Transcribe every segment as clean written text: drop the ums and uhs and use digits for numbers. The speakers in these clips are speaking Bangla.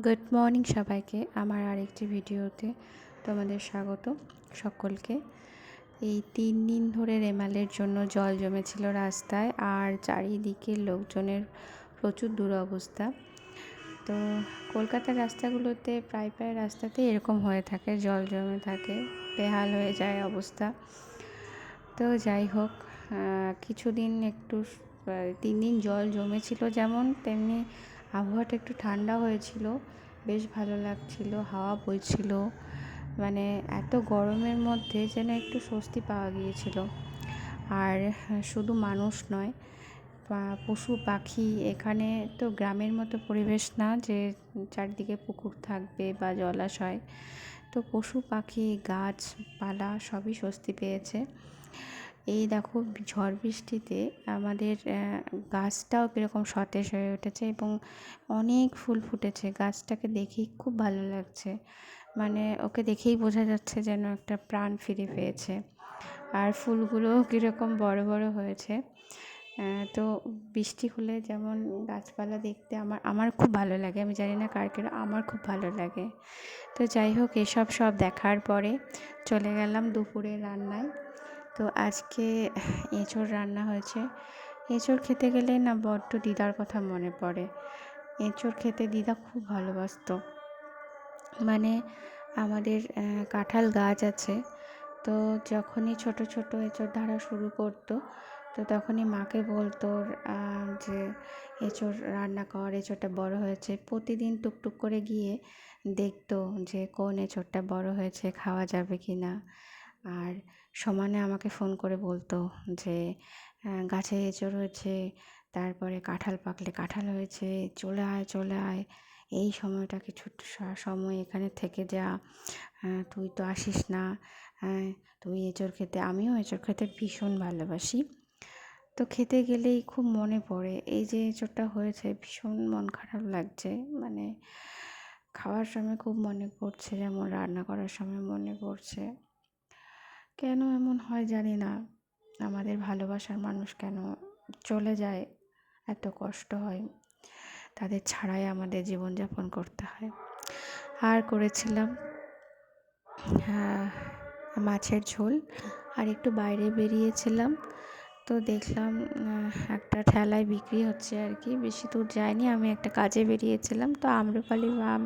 গুড মর্নিং সবাইকে। আমার আরেকটি ভিডিওতে তোমাদের স্বাগত সকলকে। এই 3 দিন ধরে রেমালের জন্য জল জমেছিল রাস্তায়, আর চারিদিকে লোকজনের প্রচুর দুরবস্থা। তো কলকাতার রাস্তাগুলোতে প্রায় রাস্তাতেই এরকম হয়ে থাকে, জল জমে থাকে, বেহাল হয়ে যায় অবস্থা। তো যাই হোক, কিছুদিন একটু 3 দিন জল জমেছিল যেমন, তেমনি আবহাওয়াটা একটু ঠান্ডা হয়েছিল, বেশ ভালো লাগছিল, হাওয়া বইছিল, মানে এত গরমের মধ্যে যেন একটু স্বস্তি পাওয়া গিয়েছিল। আর শুধু মানুষ নয়, পশু পাখি, এখানে তো গ্রামের মতো পরিবেশ না যে চারদিকে পুকুর থাকবে বা জলাশয়। তো পশু পাখি, গাছপালা সবই স্বস্তি পেয়েছে। এই দেখো, ঝড় বৃষ্টিতে আমাদের গাছটাও কীরকম সতেজ হয়ে উঠেছে এবং অনেক ফুল ফুটেছে। গাছটাকে দেখেই খুব ভালো লাগছে, মানে ওকে দেখেই বোঝা যাচ্ছে যেন একটা প্রাণ ফিরে পেয়েছে। আর ফুলগুলোও কীরকম বড় বড় হয়েছে। তো বৃষ্টি হলে যেমন গাছপালা দেখতে আমার খুব ভালো লাগে। আমি জানি না কার আমার খুব ভালো লাগে। তো যাই হোক, এসব দেখার পরে চলে গেলাম দুপুরের রান্নায়। তো আজকে এঁচোড় রান্না হয়েছে। এঁচোড় খেতে গেলে না বড্ড দিদার কথা মনে পড়ে। এঁচোড় খেতে দিদা খুব ভালোবাসতো। মানে আমাদের কাঁঠাল গাছ আছে, তো যখনই ছোট ছোট এঁচোড় ধরা শুরু করতো, তো তখনই মাকে বলতো যে এঁচোড় রান্না কর, এঁচোড়টা বড় হয়েছে। প্রতিদিন টুকটুক করে গিয়ে দেখতো যে কোন এঁচোড়টা বড় হয়েছে, খাওয়া যাবে কি না। আর সমানে আমাকে ফোন করে বলতো যে গাছে এঁচোড় হয়েছে, তারপরে কাঁঠাল পাকলে কাঁঠাল হয়েছে, চলে আয় চলে আয়, এই সময়টাকে ছোট্ট সময় এখানে থেকে যা, তুই তো আসিস না, তুই এঁচোড় খেতে। আমিও এঁচোড় খেতে ভীষণ ভালোবাসি। তো খেতে গেলেই খুব মনে পড়ে, এই যে এঁচোড়টা হয়েছে, ভীষণ মন খারাপ লাগছে। মানে খাওয়ার সময় খুব মনে পড়ছে, যেমন রান্না করার সময় মনে পড়ছে। কেন এমন হয় জানি না, আমাদের ভালোবাসার মানুষ কেন চলে যায়, এত কষ্ট হয়, তাদের ছাড়াই আমাদের জীবনযাপন করতে হয়। আর করেছিলাম মাছের ঝোল, আর একটু বাইরে বেরিয়েছিলাম, তো দেখলাম একটা ঠেলায় বিক্রি হচ্ছে আর কি। বেশি দূর যায়নি, আমি একটা কাজে বেরিয়েছিলাম, তো আম্রপালি আম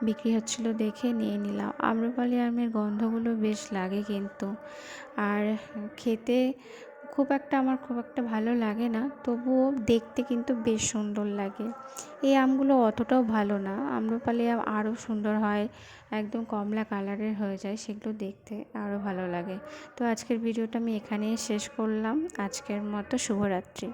বিক্রি হচ্ছিলো দেখে নিয়ে নিলাম। আম্রপালি আমের গন্ধগুলো বেশ লাগে কিন্তু, আর খেতে আমার খুব একটা ভালো লাগে না, তবুও দেখতে কিন্তু বেশ সুন্দর লাগে। এই আমগুলো অতটাও ভালো না, আম্রপালি আম আরও সুন্দর হয়, একদম কমলা কালারের হয়ে যায়, সেগুলো দেখতে আরও ভালো লাগে। তো আজকের ভিডিওটা আমি এখানেই শেষ করলাম। আজকের মতো শুভরাত্রি।